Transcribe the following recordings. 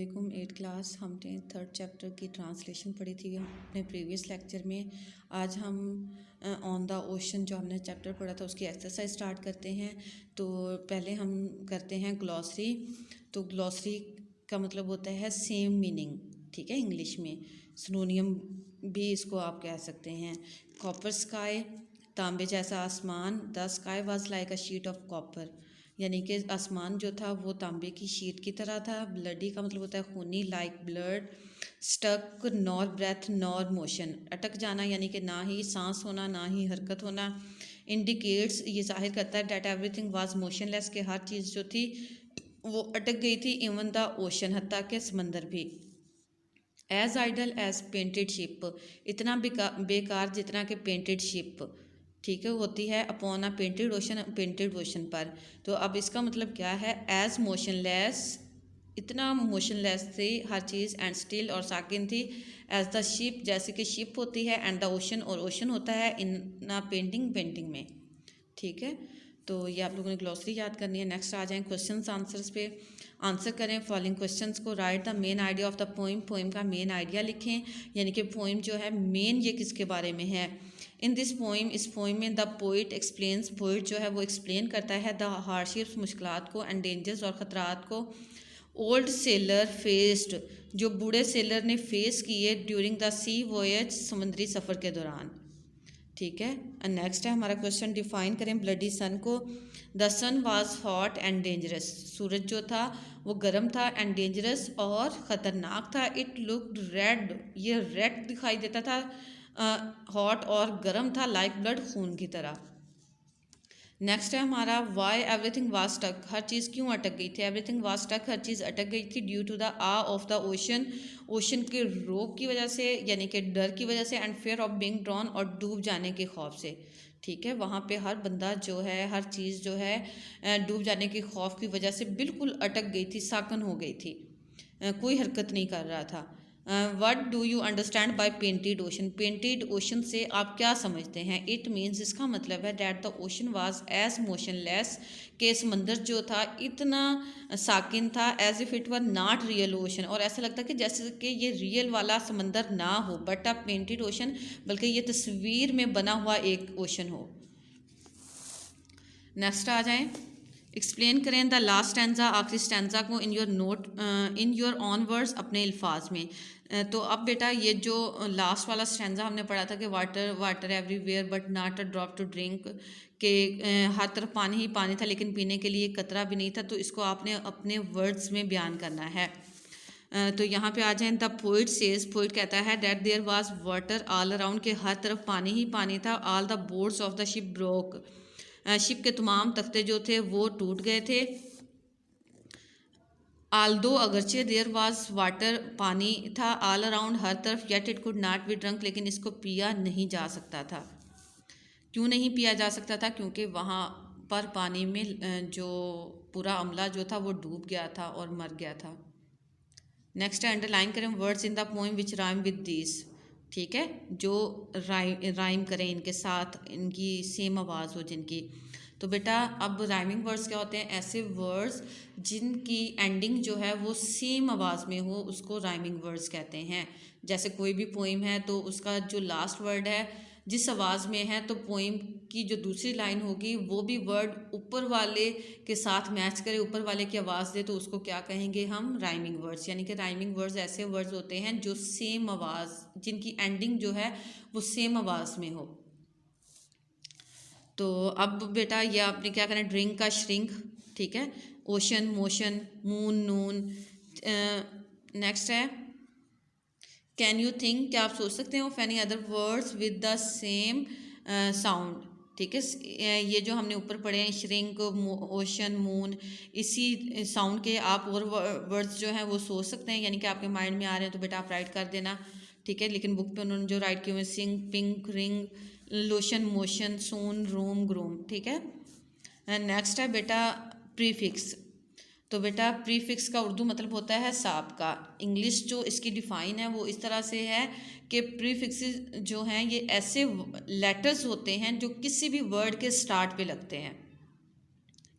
अस्सलामुअलैकुम। 8 क्लास हमने third chapter की ट्रांसलेशन पढ़ी थी अपने प्रीवियस लेक्चर में। आज हम ऑन द ओशन जो हमने चैप्टर पढ़ा था उसकी एक्सरसाइज स्टार्ट करते हैं। तो पहले हम करते हैं ग्लॉसरी। तो ग्लॉसरी का मतलब होता है सेम मीनिंग, ठीक है। इंग्लिश में सिनोनियम भी इसको आप कह सकते हैं। कॉपर स्काई, तांबे जैसा आसमान। The sky was like a sheet of copper, यानी कि आसमान जो था वो तांबे की शीट की तरह था। ब्लडी का मतलब होता है खूनी, like blood. Stuck, nor breath nor motion, अटक जाना यानी कि ना ही सांस होना ना ही हरकत होना। इंडिकेट्स, ये जाहिर करता है दैट एवरीथिंग वाज मोशनलेस, के हर चीज़ जो थी वो अटक गई थी। इवन द ओशन, हत्ता के समंदर भी। As idle as painted ship, इतना बेकार जितना कि पेंटेड शिप, ठीक है, होती है upon a painted ocean, painted ocean पर। तो अब इसका मतलब क्या है? एज मोशनलेस, इतना मोशनलेस थी हर चीज़। एंड स्टिल, और साकिन थी। एज द शिप, जैसे कि शिप होती है। एंड द ओशन, और ओशन होता है इन ना पेंटिंग, पेंटिंग में, ठीक है। तो ये आप लोगों ने ग्लॉसरी याद करनी है। नेक्स्ट आ जाएं क्वेश्चंस आंसर्स पे। आंसर करें फॉलोइंग क्वेश्चंस को। Right the main idea of the poem, poem का मेन आइडिया लिखें, यानी कि पोइम जो है मेन ये किसके बारे में है। इन दिस पोइम, इस पोइम में द पोइट एक्सप्लेन्स, पोइट जो है वो एक्सप्लेन करता है द हार्डशिप्स, मुश्किलात को। एंड डेंजर्स, और ख़तरात को। ओल्ड सेलर फेस्ड, जो बूढ़े सेलर ने फेस किए। ड्यूरिंग द सी वॉयज, समुद्री सफ़र के दौरान, ठीक है। एंड नेक्स्ट है हमारा क्वेश्चन, डिफाइन करें ब्लडी सन को। The sun was hot and dangerous, सूरज जो था वो गर्म था। एंड डेंजरस, और ख़तरनाक था। इट लुक्ड रेड, ये रेड दिखाई देता था। हॉट और गर्म था। लाइक ब्लड, खून की तरह। नेक्स्ट है हमारा वाई एवरीथिंग वाज स्टक, हर चीज़ क्यों अटक गई थी। एवरीथिंग वाज स्टक, हर चीज़ अटक गई थी। Due to the ah of the ocean, ocean के रोक की वजह से, यानी कि डर की वजह से। And fair of being drawn, और डूब जाने के खौफ से, ठीक है। वहाँ पे हर बंदा जो है, हर चीज़ जो है डूब जाने के खौफ की वजह से बिल्कुल अटक गई थी, साकन हो गई थी, कोई हरकत नहीं कर रहा था। What do you understand by painted ocean, painted ocean से आप क्या समझते हैं। इट मीन्स, इसका मतलब है that the ocean was as motionless, के समंदर जो था इतना साकिन था। As if it were not real ocean, और ऐसा लगता कि जैसे कि ये रियल वाला समंदर ना हो, बट अ पेंटेड ओशन, बल्कि ये तस्वीर में बना हुआ एक ओशन हो। नेक्स्ट आ जाएं, एक्सप्लेन करें द लास्ट स्टैंजा, आखिरी स्टैंजा को in your note, in your on words, अपने अल्फाज में। तो अब बेटा ये जो लास्ट वाला स्टैंजा हमने पढ़ा था कि water water everywhere but not a drop to drink, के हर तरफ पानी ही पानी था लेकिन पीने के लिए कतरा भी नहीं था। तो इसको आपने अपने वर्ड्स में बयान करना है। तो यहाँ पे आ जाए, द पोइट सेज, पोइट कहता है that there was water all around, के हर तरफ पानी ही पानी था। All the boards of the ship broke, ship के तमाम तख्ते जो थे वो टूट गए थे। आल्दो, अगरचे, देयर वाज वाटर, पानी था। ऑल अराउंड, हर तरफ। Yet it could not be drunk, लेकिन इसको पिया नहीं जा सकता था। क्यों नहीं पिया जा सकता था? क्योंकि वहाँ पर पानी में जो पूरा अमला जो था वो डूब गया था और मर गया था। नेक्स्ट है, अंडरलाइन करें words in the poem which rhyme with this, ठीक है, जो राइम करें इनके साथ, इनकी सेम आवाज़ हो जिनकी। तो बेटा अब राइमिंग वर्ड्स क्या होते हैं? ऐसे वर्ड्स जिनकी एंडिंग जो है वो सेम आवाज़ में हो, उसको राइमिंग वर्ड्स कहते हैं। जैसे कोई भी पोइम है तो उसका जो लास्ट वर्ड है जिस आवाज़ में है, तो पोइम की जो दूसरी लाइन होगी वो भी वर्ड ऊपर वाले के साथ मैच करे, ऊपर वाले की आवाज़ दे, तो उसको क्या कहेंगे हम? Rhyming words. यानी कि राइमिंग वर्ड्स ऐसे वर्ड्स होते हैं जो सेम आवाज़, जिनकी एंडिंग जो है वो सेम आवाज़ में हो। तो अब बेटा ये आपने क्या करना है? ड्रिंक का श्रिंक, ठीक है, ओशन, मोशन, मून, नून। नेक्स्ट है, कैन यू थिंक, क्या आप सोच सकते हो? Of any other words with the same sound, ठीक है। ये जो हमने ऊपर पढ़े हैं, श्रिंक, ओशन, मून, इसी साउंड के आप और वर्ड्स जो हैं वो सोच सकते हैं, यानी कि आपके माइंड में आ रहे हैं तो बेटा आप राइट कर देना, ठीक है। लेकिन बुक पे उन्होंने जो राइट किए हुए, सिंग, पिंक, रिंग, लोशन, मोशन, सून, रूम, ग्रूम, ठीक है। नेक्स्ट है बेटा प्रीफिक्स। तो बेटा प्रीफिक्स का उर्दू मतलब होता है साबका। इंग्लिश जो इसकी डिफ़ाइन है वो इस तरह से है कि प्रीफिक्सेस जो हैं ये ऐसे लेटर्स होते हैं जो किसी भी वर्ड के स्टार्ट पे लगते हैं,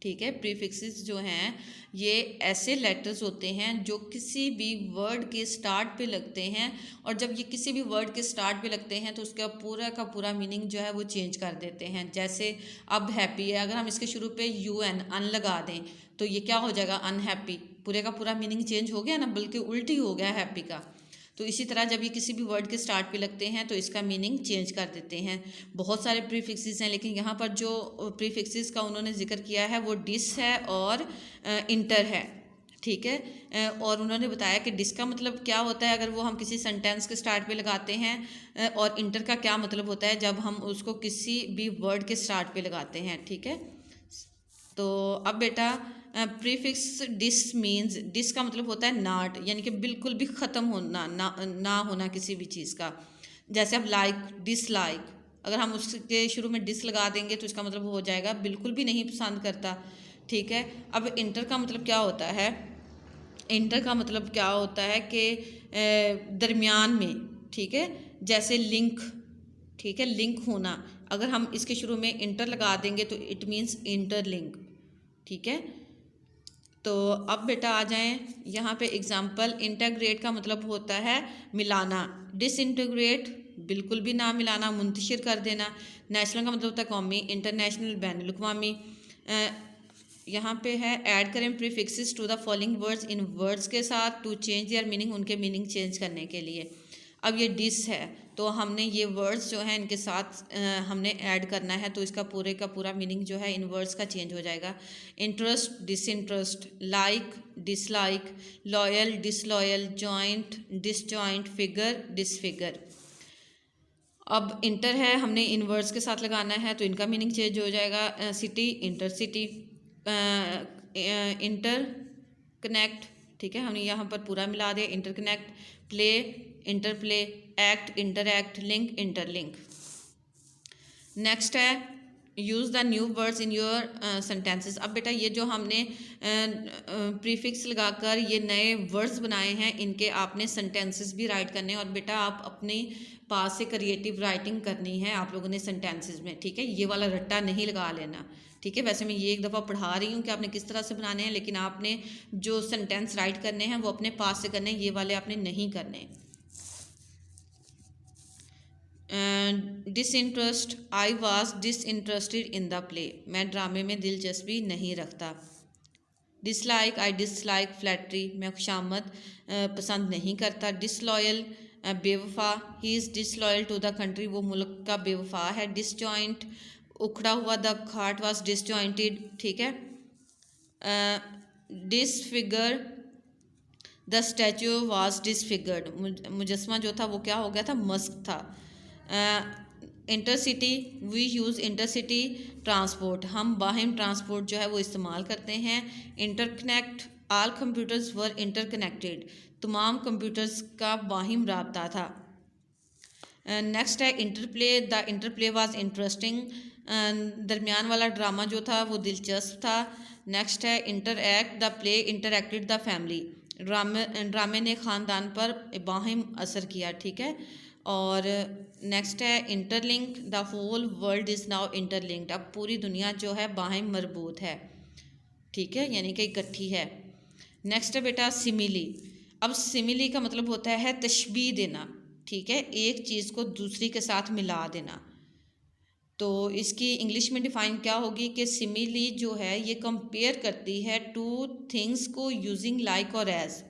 ठीक है। प्रीफिक्सेस जो हैं ये ऐसे लेटर्स होते हैं जो किसी भी वर्ड के स्टार्ट पे लगते हैं, और जब ये किसी भी वर्ड के स्टार्ट पे लगते हैं तो उसका पूरा का पूरा मीनिंग जो है वो चेंज कर देते हैं। जैसे अब हैप्पी है, अगर हम इसके शुरू पे अन लगा दें तो ये क्या हो जाएगा, अनहैप्पी। पूरे का पूरा मीनिंग चेंज हो गया ना, बल्कि उल्टी हो गया हैप्पी का। तो इसी तरह जब ये किसी भी वर्ड के स्टार्ट पे लगते हैं तो इसका मीनिंग चेंज कर देते हैं। बहुत सारे प्रीफिक्सेस हैं, लेकिन यहाँ पर जो प्रीफिक्सेस का उन्होंने जिक्र किया है वो डिस है और इंटर है, ठीक है। और उन्होंने बताया कि डिस का मतलब क्या होता है अगर वो हम किसी सेंटेंस के स्टार्ट पे लगाते हैं, और इंटर का क्या मतलब होता है जब हम उसको किसी भी वर्ड के स्टार्ट पे लगाते हैं, ठीक है। तो अब बेटा प्रीफिक्स डिस मीन्स, डिस का मतलब होता है नॉट, यानी कि बिल्कुल भी ख़त्म होना, ना होना किसी भी चीज़ का। जैसे अब लाइक, डिसलाइक, अगर हम उसके शुरू में डिस लगा देंगे तो इसका मतलब हो जाएगा बिल्कुल भी नहीं पसंद करता, ठीक है। अब इंटर का मतलब क्या होता है, इंटर का मतलब क्या होता है कि दरमियान में, ठीक है। जैसे लिंक, ठीक है, लिंक होना, अगर हम इसके शुरू में इंटर लगा देंगे तो इट मीन्स इंटरलिंक, ठीक है। तो अब बेटा आ जाएं यहाँ पे एग्जाम्पल। इंटीग्रेट का मतलब होता है मिलाना, डिसइंटीग्रेट बिल्कुल भी ना मिलाना, मुंतशिर कर देना। नेशनल का मतलब होता है कौमी, इंटरनेशनल बैनुल अक़वामी। यहाँ पे है ऐड करें prefixes to the following words, इन वर्ड्स के साथ टू चेंज देयर मीनिंग, उनके मीनिंग चेंज करने के लिए। अब ये डिस है तो हमने ये वर्ड्स जो हैं इनके साथ हमने ऐड करना है, तो इसका पूरे का पूरा मीनिंग जो है इन वर्ड्स का चेंज हो जाएगा। Interest, disinterest, like, dislike, loyal, disloyal, joint, disjoint, figure, disfigure. अब इंटर है, हमने इन वर्ड्स के साथ लगाना है तो इनका मीनिंग चेंज हो जाएगा। City, intercity, interconnect, ठीक है, हमने यहाँ पर पूरा मिला दिया, interconnect. Play, interplay, act, interact, link, interlink. Next है use the new words in your sentences. अब बेटा ये जो हमने प्रीफिक्स लगाकर ये नए वर्ड्स बनाए हैं, इनके आपने सेंटेंसेस भी राइट करने हैं, और बेटा आप अपने पास से क्रिएटिव राइटिंग करनी है आप लोगों ने सेंटेंसेस में, ठीक है। ये वाला रट्टा नहीं लगा लेना, ठीक है। वैसे मैं ये एक दफ़ा पढ़ा रही हूँ कि आपने किस तरह से बनाने हैं, लेकिन आपने जो सेंटेंस राइट करने हैं वो अपने पास से करने हैं, ये वाले आपने नहीं करने। Disinterest, I was disinterested in the play, मैं ड्रामे में दिलचस्पी नहीं रखता। डिसलाइक, आई डिसलाइक फ्लैटरी, मैं खुशामद पसंद नहीं करता। डिसलॉयल, बेवफा, he is disloyal to the country, वो मुल्क का बेवफा है। डिसजॉइंट, उखड़ा हुआ, द हार्ट वॉज डिसजॉइंटेड, ठीक है। Disfigure, the statue was disfigured, मुजस्मा जो था वो क्या हो गया था, मस्क था। Intercity, we use intercity transport, हम बाहिम ट्रांसपोर्ट जो है वो इस्तेमाल करते हैं। Interconnect, all computers were interconnected, तमाम कंप्यूटर्स का बाहिम राब्ता था। नेक्स्ट है interplay, the interplay was interesting, दरमियान वाला ड्रामा जो था वो दिलचस्प था। नेक्स्ट है इंटरएक्ट, द प्ले इंटरएक्टेड द फैमिली, ड्रामे ने ख़ानदान पर बाहिम असर किया, ठीक है। और नेक्स्ट है interlink, the whole world is now interlinked, अब पूरी दुनिया जो है बाहिम मरबूत है, ठीक है, यानी कि इकट्ठी है। नेक्स्ट है बेटा सिमिली। अब सिमिली का मतलब होता है तशबीह देना, ठीक है, एक चीज़ को दूसरी के साथ मिला देना। तो इसकी इंग्लिश में डिफ़ाइन क्या होगी कि सिमिली जो है ये कंपेयर करती है टू थिंग्स को यूजिंग लाइक और एज,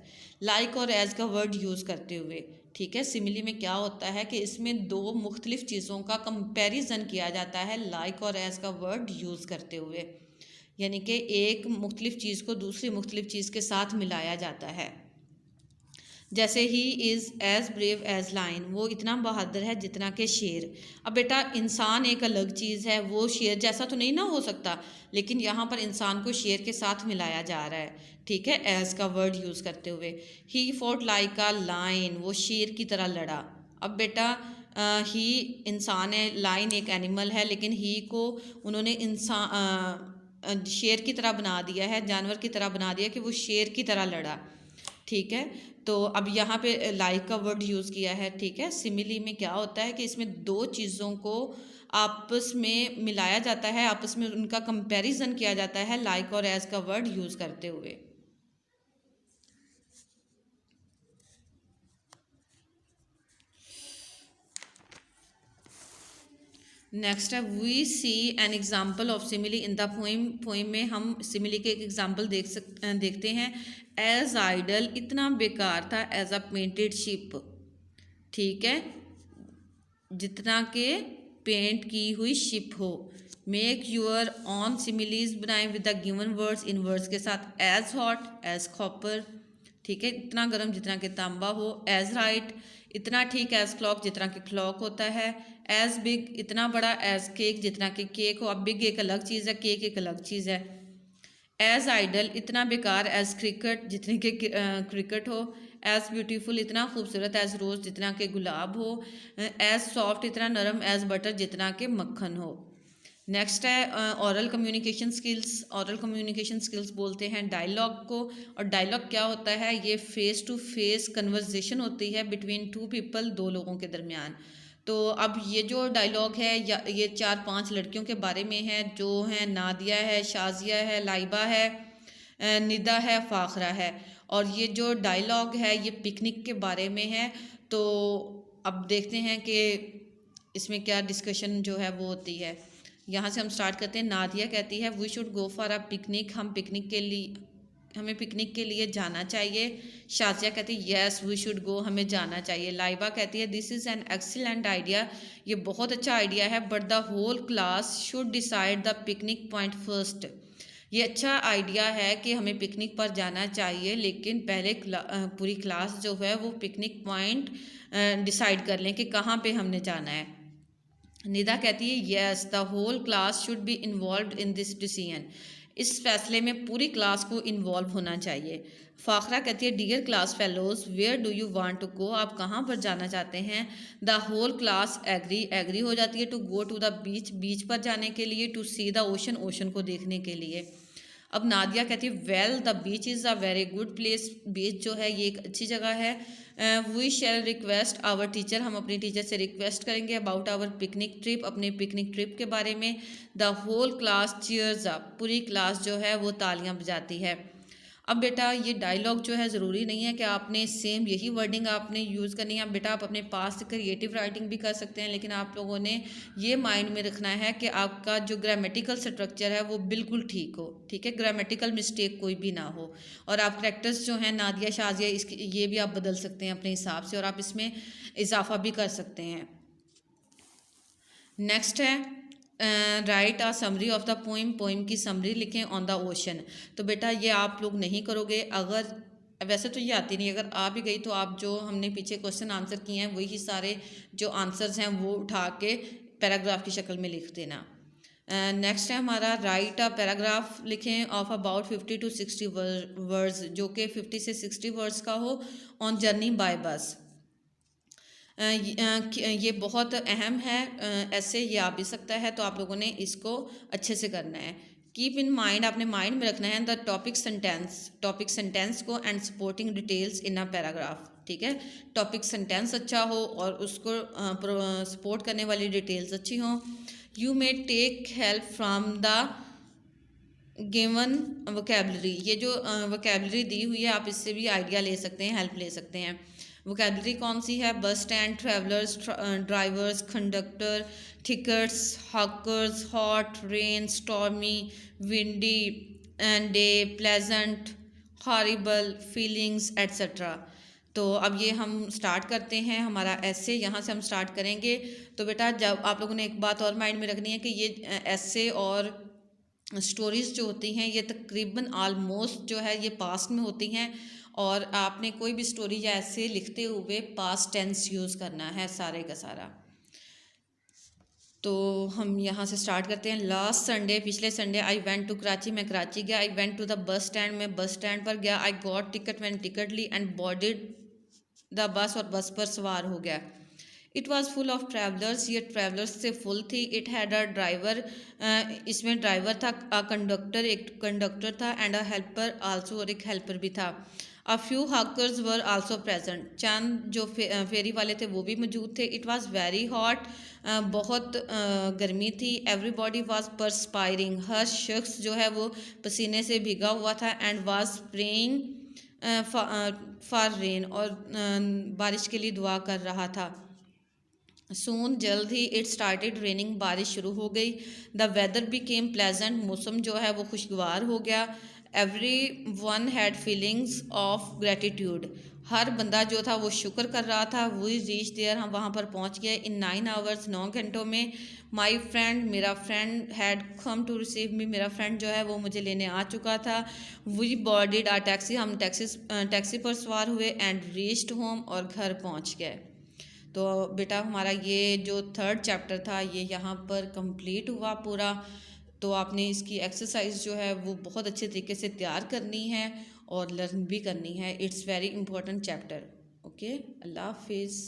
लाइक और एज का वर्ड यूज़ करते हुए, ठीक है। सिमिली में क्या होता है कि इसमें दो मुख्तलिफ़ चीज़ों का कंपैरिजन किया जाता है लाइक और एज का वर्ड यूज़ करते हुए, यानी कि एक मुख्तलिफ़ चीज़ को दूसरी मुख्तलिफ़ चीज़ के साथ मिलाया जाता है। जैसे he is as brave as line, वो इतना बहादुर है जितना कि शेर। अब बेटा इंसान एक अलग चीज़ है, वो शेर जैसा तो नहीं ना हो सकता, लेकिन यहाँ पर इंसान को शेर के साथ मिलाया जा रहा है, ठीक है, एज़ का वर्ड यूज़ करते हुए। He fought like a line, वो शेर की तरह लड़ा। अब बेटा ही इंसान है, लाइन एक एनिमल है, लेकिन ही को उन्होंने इंसान शेर की तरह बना दिया है, जानवर की तरह बना दिया कि वो शेर की तरह लड़ा, ठीक है। तो अब यहाँ पे लाइक का वर्ड यूज़ किया है, ठीक है। सिमिली में क्या होता है कि इसमें दो चीज़ों को आपस में मिलाया जाता है, आपस में उनका कंपैरिजन किया जाता है लाइक और एज का वर्ड यूज़ करते हुए। नेक्स्ट है we see an example of simile in the poem. Poem में हम सिमिली के एक एग्जाम्पल देखते हैं। एज आइडल, इतना बेकार था, एज अ पेंटेड शिप, ठीक है, जितना के पेंट की हुई शिप हो। मेक यूअर ऑन सिमिलीज बनाए विद द गिवन वर्ड्स, इन वर्ड्स के साथ। एज हॉट, एज कॉपर, ठीक है, इतना गर्म जितना कि तांबा हो। एज राइट, इतना ठीक, एज क्लॉक, जितना कि क्लॉक होता है। एज बिग, इतना बड़ा। एज केक, जितना कि केक हो। अब बिग एक अलग चीज़ है, केक एक अलग चीज़ है। एज आइडल, इतना बेकार। एज क्रिकेट, जितने के क्रिकेट हो। एज ब्यूटीफुल, इतना खूबसूरत। एज रोज़, जितना के गुलाब हो। एज सॉफ्ट, इतना नरम। एज बटर, जितना के मक्खन हो। नेक्स्ट है औरल कम्युनिकेशन स्किल्स। औरल कम्युनिकेशन स्किल्स बोलते हैं डायलॉग को। और डायलॉग क्या होता है? ये फेस टू फेस कन्वर्जेशन होती है बिटवीन टू पीपल, दो लोगों के दरमियान। तो अब ये जो डायलॉग है या ये 4-5 लड़कियों के बारे में है, जो हैं नादिया है, शाजिया है, लाइबा है, निदा है, फ़ाखरा है। और ये जो डायलॉग है ये पिकनिक के बारे में है। तो अब देखते हैं कि इसमें क्या डिस्कशन जो है वो होती है। यहाँ से हम स्टार्ट करते हैं। नादिया कहती है we should go for a picnic, हमें पिकनिक के लिए जाना चाहिए। शाजिया कहती है येस वी शुड गो, हमें जाना चाहिए। लाइबा कहती है this is an excellent idea, ये बहुत अच्छा आइडिया है, but the whole class should decide the picnic point first. ये अच्छा आइडिया है कि हमें पिकनिक पर जाना चाहिए, लेकिन पहले पूरी क्लास जो है वो पिकनिक पॉइंट डिसाइड कर लें कि कहाँ पे हमने जाना है। निदा कहती है yes the whole class should be involve in this decision, इस फैसले में पूरी क्लास को इन्वॉल्व होना चाहिए। फ़ाखरा कहती है dear class fellows where do you want to go, आप कहाँ पर जाना चाहते हैं। द होल क्लास एग्री हो जाती है to go to the beach, beach पर जाने के लिए। To see the ocean, ocean को देखने के लिए। अब नादिया कहती है well the beach is a very good place, beach जो है ये एक अच्छी जगह है। We shall request our teacher, हम अपनी टीचर से रिक्वेस्ट करेंगे अबाउट आवर पिकनिक ट्रिप, अपने पिकनिक ट्रिप के बारे में। The whole class cheers up, पूरी क्लास जो है वो तालियां बजाती है। अब बेटा ये डायलॉग जो है ज़रूरी नहीं है कि आपने सेम यही वर्डिंग आपने यूज़ करनी है। बेटा आप अपने पास से क्रिएटिव राइटिंग भी कर सकते हैं, लेकिन आप लोगों ने ये माइंड में रखना है कि आपका जो ग्रामेटिकल स्ट्रक्चर है वो बिल्कुल ठीक हो, ठीक है, ग्रामेटिकल मिस्टेक कोई भी ना हो। और आप करैक्टर्स जो हैं नादिया, शाजिया, इसकी ये भी आप बदल सकते हैं अपने हिसाब से, और आप इसमें इजाफा भी कर सकते हैं। नेक्स्ट है right a summary of the poem, poem की समरी लिखें ऑन द ओशन। तो बेटा ये आप लोग नहीं करोगे, अगर वैसे तो ये आती नहीं, अगर आ भी गई तो आप जो हमने पीछे क्वेश्चन आंसर किए हैं वही सारे जो आंसर्स हैं वो उठा के पैराग्राफ की शक्ल में लिख देना। नेक्स्ट है हमारा राइट अ पैराग्राफ लिखें ऑफ अबाउट 50 to 60 वर्ड्स, जो कि 50 से 60 वर्ड्स का हो, ऑन जर्नी बाय बस। ये बहुत अहम है, ऐसे ये आ भी सकता है, तो आप लोगों ने इसको अच्छे से करना है। कीप इन माइंड, आपने माइंड में रखना है द टॉपिक सेंटेंस को and supporting details in a paragraph, ठीक है। टॉपिक सेंटेंस अच्छा हो और उसको सपोर्ट करने वाली डिटेल्स अच्छी हों। You may take help from the given vocabulary, ये जो वोकेबलरी दी हुई है आप इससे भी आइडिया ले सकते हैं, हेल्प ले सकते हैं। वोकेबलरी कौन सी है? Bus stand, travellers, drivers, conductor, tickets, hawkers, hot, rain, stormy, windy and day, pleasant, horrible, feelings etcetera. तो अब ये हम स्टार्ट करते हैं हमारा ऐसे, यहाँ से हम स्टार्ट करेंगे। तो बेटा जब आप लोगों ने एक बात और माइंड में रखनी है कि ये ऐसे और स्टोरीज़ जो होती हैं ये तकरीबन आलमोस्ट जो है ये पास्ट में होती हैं, और आपने कोई भी स्टोरी या ऐसे लिखते हुए पास्ट टेंस यूज़ करना है सारे का सारा। तो हम यहाँ से स्टार्ट करते हैं। लास्ट संडे, पिछले Sunday, I went to Karachi, मैं कराची गया। I went to the bus stand, मैं बस स्टैंड पर गया। आई गॉट टिकट, मैंने टिकट ली। एंड बॉर्डेड द बस, और बस पर सवार हो गया। It was full of travellers, ये ट्रैवलर्स से फुल थी। इट हैड अ ड्राइवर, इसमें ड्राइवर था, कंडक्टर, एक कंडक्टर था, एंड अ हेल्पर आल्सो, और एक हेल्पर भी था। A few hawkers were also present, चंद जो फेरी वाले थे वो भी मौजूद थे। इट वॉज़ वेरी हॉट, बहुत गर्मी थी। एवरीबॉडी वाज परस्पायरिंग, हर शख्स जो है वो पसीने से भीगा हुआ था। And was praying for rain, और बारिश के लिए दुआ कर रहा था। सून, जल्द ही इट स्टार्टेड रेनिंग, बारिश शुरू हो गई। द वेदर बिकेम प्लेजेंट, मौसम जो है वो खुशगवार हो गया। Everyone had feelings of gratitude, हर बंदा जो था वो शुक्र कर रहा था। वी रीच देयर, हम वहाँ पर पहुँच गए। इन 9 आवर्स, 9 घंटों में। माई फ्रेंड, मेरा friend, had come to receive me, मेरा फ्रेंड जो है वो मुझे लेने आ चुका था। वी बॉर्डेड आ टैक्सी, हम टैक्सी पर सवार हुए। एंड रीच्ड होम, और घर पहुँच गए। तो बेटा हमारा ये जो थर्ड चैप्टर था ये यहाँ पर कंप्लीट हुआ पूरा। तो आपने इसकी एक्सरसाइज जो है वो बहुत अच्छे तरीके से तैयार करनी है और लर्न भी करनी है। It's very important chapter. Okay, अल्लाह हाफिज़।